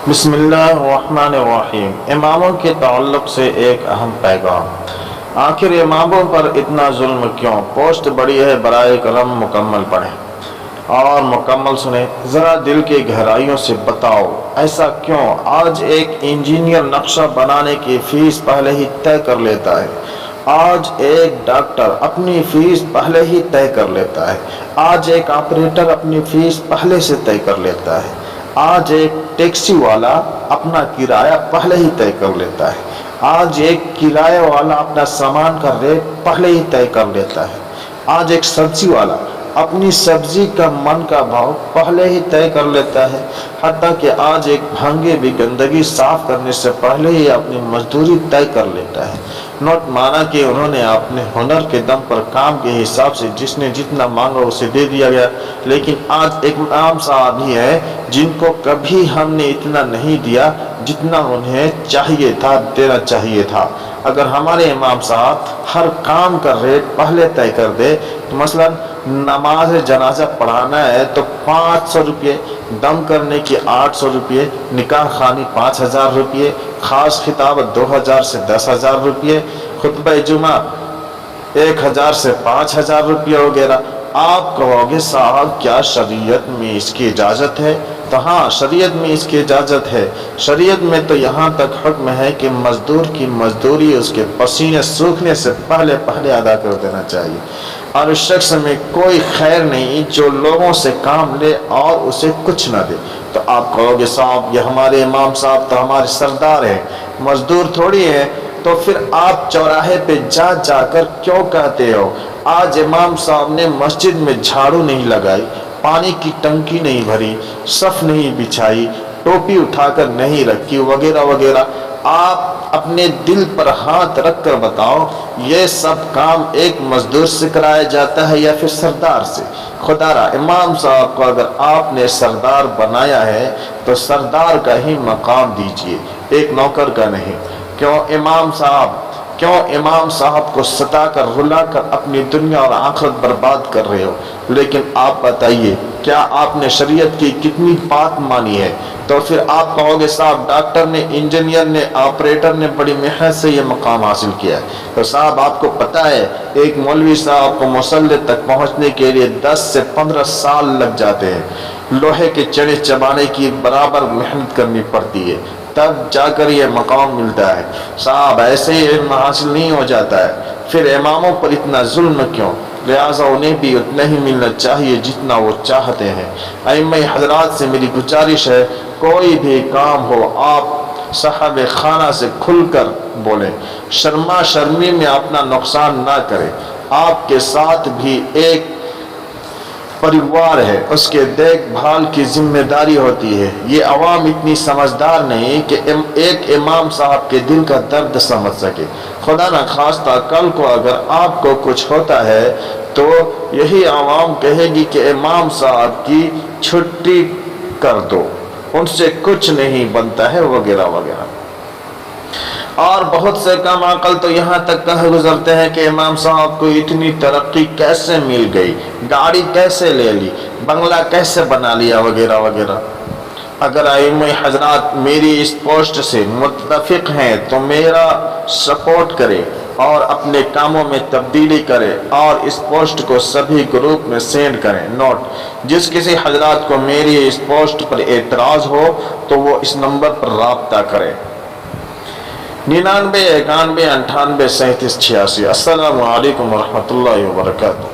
बिस्मिल्लाहिर्रहमानिर्रहीम। इमामों के ताल्लुक से एक अहम पैगाम। आखिर इमामों पर इतना जुल्म क्यों? पोस्ट बड़ी है, बराए करम मुकम्मल पढ़ें और मुकम्मल सुने। ज़रा दिल की गहराइयों से बताओ, ऐसा क्यों? आज एक इंजीनियर नक्शा बनाने की फ़ीस पहले ही तय कर लेता है। आज एक डॉक्टर अपनी फ़ीस पहले ही तय कर लेता है। आज एक ऑपरेटर अपनी फ़ीस पहले से तय कर लेता है। आज एक टैक्सी वाला अपना किराया पहले ही तय कर लेता है। आज एक किराए वाला अपना सामान का रेट पहले ही तय कर लेता है। आज एक सब्जी वाला अपनी सब्जी का मन का भाव पहले ही तय कर लेता है। हत्ता कि आज एक भांगे भी गंदगी साफ करने से पहले ही अपनी मजदूरी तय कर लेता है। नोट माना कि उन्होंने अपने हुनर के दम पर काम के हिसाब से जिसने जितना मांगा उसे दे दिया गया। लेकिन आज एक इमाम साहब ही है जिनको कभी हमने इतना नहीं दिया जितना उन्हें चाहिए था, देना चाहिए था। अगर हमारे इमाम साहब हर काम का रेट पहले तय कर दे, तो मसलन नमाज जनाजा पढ़ाना है तो 500 रुपये, दम करने की 800 रुपये, निकाह खानी 5000 रुपये, खास खिताबत 2000 से 10,000 रुपये, खुतबा जुमा 1000 से 5000 रुपये वगैरह। आप कहोगे साहब क्या शरीयत में इसकी इजाज़त है? तो हाँ, शरीयत में इसकी इजाज़त है। शरीयत में तो यहाँ तक हुक्म है कि मजदूर की मजदूरी उसके पसीने सूखने से पहले पहले अदा कर देना चाहिए। और उस शख्स में कोई खैर नहीं जो लोगों से काम ले और उसे कुछ ना दे। तो आप कहोगे साहब ये हमारे इमाम साहब तो हमारे सरदार हैं, मजदूर थोड़ी है। तो फिर आप चौराहे पे जा जाकर क्यों कहते हो आज इमाम साहब ने मस्जिद में झाड़ू नहीं लगाई, पानी की टंकी नहीं भरी, सफ नहीं बिछाई, टोपी उठाकर नहीं रखी, वगैरह वगैरह। आप अपने दिल पर हाथ रख कर बताओ, ये सब काम एक मजदूर से कराया जाता है या फिर सरदार से? खुदारा इमाम साहब को अगर आपने सरदार बनाया है तो सरदार का ही मकाम दीजिए, एक नौकर का नहीं। क्यों इमाम साहब को सताकर रुलाकर अपनी दुनिया और आखिरत बर्बाद कर रहे हो? लेकिन आप बताइए, क्या आपने शरीयत की कितनी बात मानी है? तो फिर आप कहोगे साहब डॉक्टर ने, इंजीनियर ने, ऑपरेटर ने बड़ी मेहनत से ये मकाम हासिल किया है। तो साहब आपको पता है एक मौलवी साहब को मुसल्ले तक पहुंचने के लिए 10 से 15 साल लग जाते हैं। लोहे के चने चबाने की बराबर मेहनत करनी पड़ती है, तब जाकर ये मकाम मिलता है। साहब ऐसे ही इल्म हासिल नहीं हो जाता है। फिर इमामों पर इतना जुल्म क्यों? लिहाजा उन्हें भी उतना ही मिलना चाहिए जितना वो चाहते हैं। अइम्मा हजरात से मेरी गुजारिश है, कोई भी काम हो आप साहब खाना से खुलकर बोलें, शर्मा शर्मी में अपना नुकसान ना करें। आपके साथ भी एक परिवार है, उसके देखभाल की जिम्मेदारी होती है। ये अवाम इतनी समझदार नहीं कि एक इमाम साहब के दिल का दर्द समझ सके। खुदा न खास्ता कल को अगर आपको कुछ होता है तो यही अवाम कहेगी कि इमाम साहब की छुट्टी कर दो, उनसे कुछ नहीं बनता है, वगैरह वगैरह। और बहुत से कम अकल तो यहाँ तक कह गुजरते हैं कि इमाम साहब को इतनी तरक्की कैसे मिल गई, गाड़ी कैसे ले ली, बंगला कैसे बना लिया, वगैरह वगैरह। अगर आइम्मा हजरात मेरी इस पोस्ट से मुत्तफिक हैं तो मेरा सपोर्ट करें और अपने कामों में तब्दीली करें और इस पोस्ट को सभी ग्रुप में सेंड करें। नोट, जिस किसी हजरात को मेरी इस पोस्ट पर एतराज़ हो तो वो इस नंबर पर राब्ता करें, 99 91 98 37 86। अस्सलामु अलैकुम वरहमतुल्लाहि वबरकातुहू।